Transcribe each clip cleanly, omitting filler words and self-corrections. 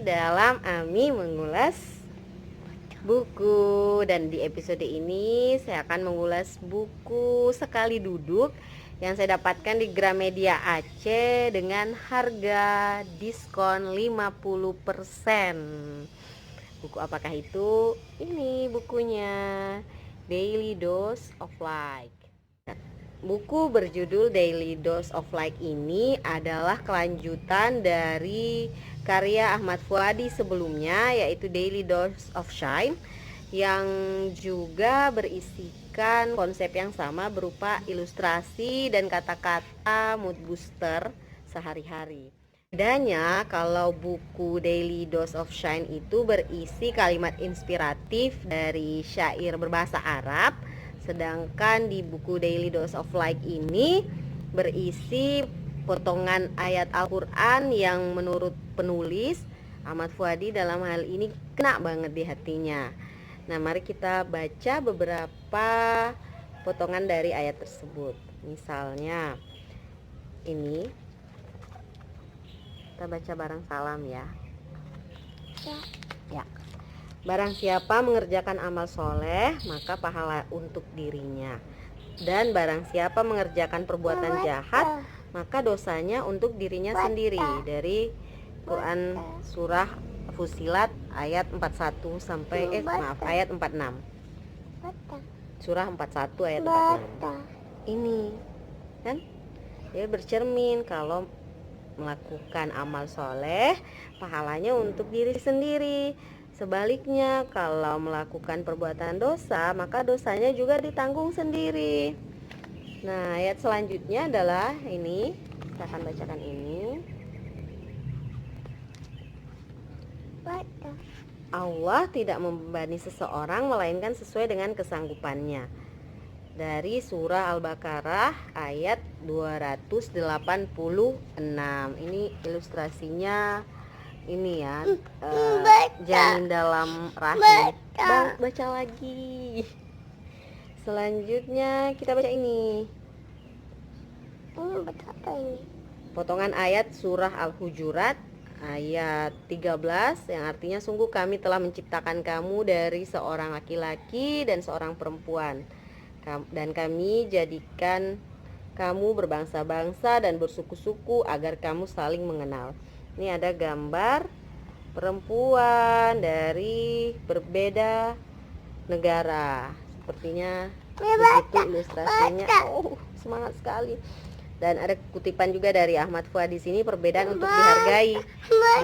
dalam Ami mengulas buku. Dan di episode ini saya akan mengulas buku Sekali Duduk yang saya dapatkan di Gramedia Aceh dengan harga diskon 50%. Buku apakah itu? Ini bukunya, Daily Dose of Light. Buku berjudul Daily Dose of Light ini adalah kelanjutan dari karya Ahmad Fuadi sebelumnya, yaitu Daily Dose of Shine, yang juga berisikan konsep yang sama berupa ilustrasi dan kata-kata mood booster sehari-hari. Bedanya, kalau buku Daily Dose of Shine itu berisi kalimat inspiratif dari syair berbahasa Arab, sedangkan di buku Daily Dose of Light ini berisi potongan ayat Al-Quran yang menurut penulis Ahmad Fuadi dalam hal ini kena banget di hatinya. Nah, mari kita baca beberapa potongan dari ayat tersebut. Misalnya ini, kita baca bareng salam ya. Ya. Barang siapa mengerjakan amal soleh, maka pahala untuk dirinya. Dan barang siapa mengerjakan perbuatan jahat, maka dosanya untuk dirinya sendiri. Dari Quran surah Fusilat ayat 41 sampai ayat 46. Surah 41 ayat 46. Ini kan dia bercermin kalau melakukan amal soleh, pahalanya untuk diri sendiri. Sebaliknya, kalau melakukan perbuatan dosa, maka dosanya juga ditanggung sendiri. Nah, ayat selanjutnya adalah ini. Saya akan bacakan ini. Allah tidak membebani seseorang melainkan sesuai dengan kesanggupannya. Dari surah Al-Baqarah ayat 286. Ini ilustrasinya ini ya, janin dalam rahim. Baca lagi. Selanjutnya kita baca ini. Baca apa ini? Potongan ayat surah Al-Hujurat ayat 13 yang artinya sungguh kami telah menciptakan kamu dari seorang laki-laki dan seorang perempuan, dan kami jadikan kamu berbangsa-bangsa dan bersuku-suku agar kamu saling mengenal. Ini ada gambar perempuan dari berbeda negara. Sepertinya begitu ilustrasinya. Oh, semangat sekali. Dan ada kutipan juga dari Ahmad Fuadi di sini, perbedaan untuk dihargai.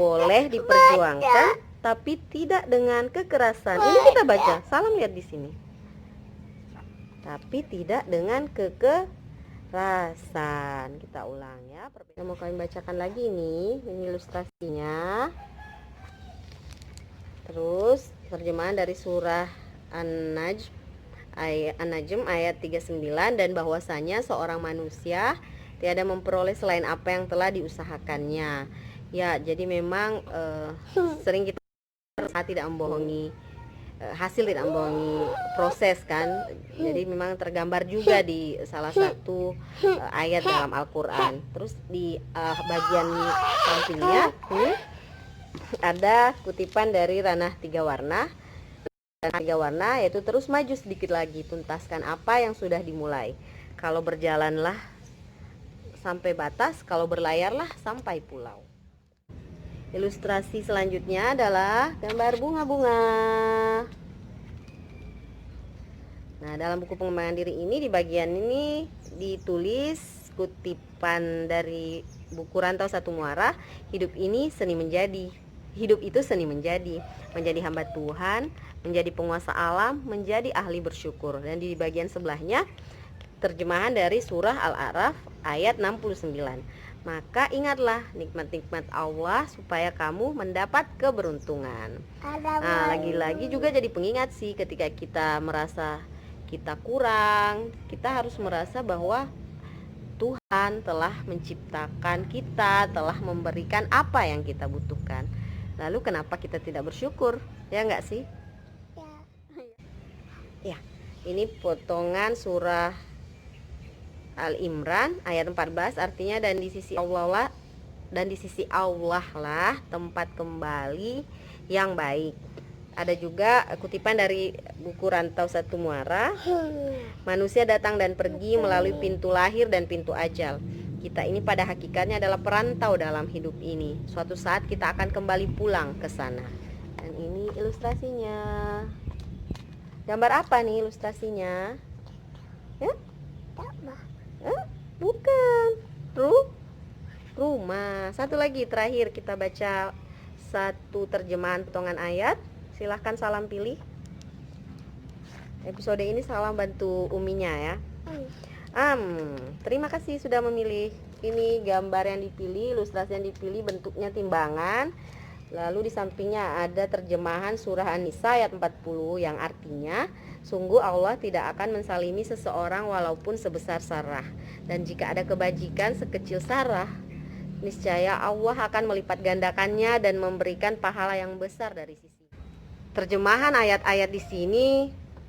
Boleh diperjuangkan tapi tidak dengan kekerasan. Ini kita baca. Salam lihat di sini. Tapi tidak dengan kekerasan. Kita ulang ya. Perbedaan mau kalian bacakan lagi nih. Ini ilustrasinya. Terus terjemahan dari surah An-Najm ayat 39, dan bahwasanya seorang manusia tiada memperoleh selain apa yang telah diusahakannya. Ya, jadi memang sering kita tidak membohongi hasil, tidak membohongi proses kan. Jadi memang tergambar juga di salah satu ayat dalam Al-Quran. Terus di bagian sampingnya ada kutipan dari Ranah Tiga Warna. Tiga warna yaitu terus maju sedikit lagi, tuntaskan apa yang sudah dimulai. Kalau berjalanlah sampai batas, kalau berlayarlah sampai pulau. Ilustrasi selanjutnya adalah gambar bunga-bunga. Nah, dalam buku pengembangan diri ini, di bagian ini ditulis kutipan dari buku Rantau Satu Muara, hidup ini seni menjadi. Hidup itu seni menjadi hamba Tuhan, menjadi penguasa alam, menjadi ahli bersyukur. Dan di bagian sebelahnya terjemahan dari surah Al-A'raf ayat 69. Maka ingatlah nikmat-nikmat Allah supaya kamu mendapat keberuntungan. Nah, lagi-lagi juga jadi pengingat sih, ketika kita merasa kita kurang, kita harus merasa bahwa Tuhan telah menciptakan kita, telah memberikan apa yang kita butuhkan. Lalu kenapa kita tidak bersyukur? Ya enggak sih? Ya. Ini potongan surah Al-Imran ayat 14, artinya dan di sisi Allah lah dan di sisi Allah lah tempat kembali yang baik. Ada juga kutipan dari buku Rantau Satu Muara. Manusia datang dan pergi melalui pintu lahir dan pintu ajal. Kita ini pada hakikatnya adalah perantau dalam hidup ini. Suatu saat kita akan kembali pulang ke sana. Dan ini ilustrasinya. Gambar apa nih ilustrasinya? Ya? Bukan. Rumah. Satu lagi terakhir kita baca satu terjemahan potongan ayat. Silahkan Salam pilih. Episode ini Salam bantu uminya ya. Terima kasih sudah memilih. Ini gambar yang dipilih, ilustrasi yang dipilih bentuknya timbangan. Lalu di sampingnya ada terjemahan surah An-Nisa ayat 40 yang artinya, sungguh Allah tidak akan mensalimi seseorang walaupun sebesar zarah. Dan jika ada kebajikan sekecil zarah, niscaya Allah akan melipat gandakannya dan memberikan pahala yang besar dari sisi. Terjemahan ayat-ayat di sini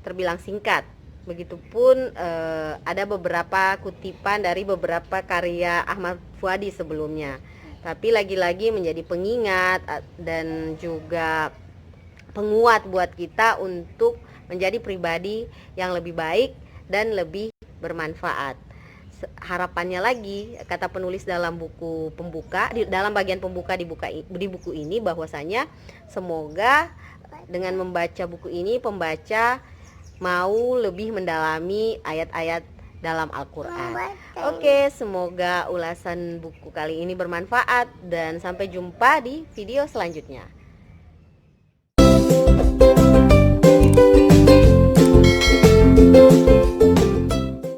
terbilang singkat. Begitupun ada beberapa kutipan dari beberapa karya Ahmad Fuadi sebelumnya. Tapi lagi-lagi menjadi pengingat dan juga penguat buat kita untuk menjadi pribadi yang lebih baik dan lebih bermanfaat. Harapannya lagi, kata penulis dalam buku pembuka, dalam bagian pembuka di buku ini, bahwasanya semoga dengan membaca buku ini pembaca mau lebih mendalami ayat-ayat dalam Al-Quran. Oke, semoga ulasan buku kali ini bermanfaat dan sampai jumpa di video selanjutnya.